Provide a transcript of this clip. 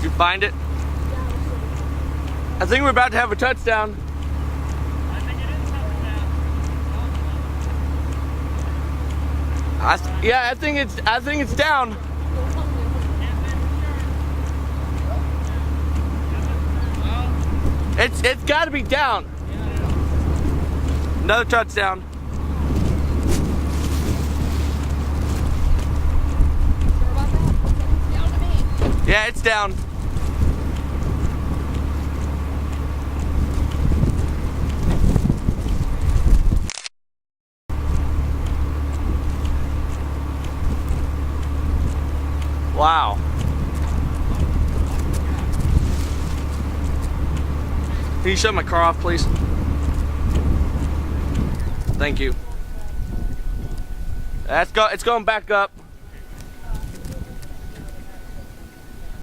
Did you find it? I think we're about to have a touchdown. I think it is touchdown. Yeah, I think it's down. It's got to be down. Another touchdown. Yeah, it's down. Wow. Can you shut my car off, please? Thank you. It's going back up.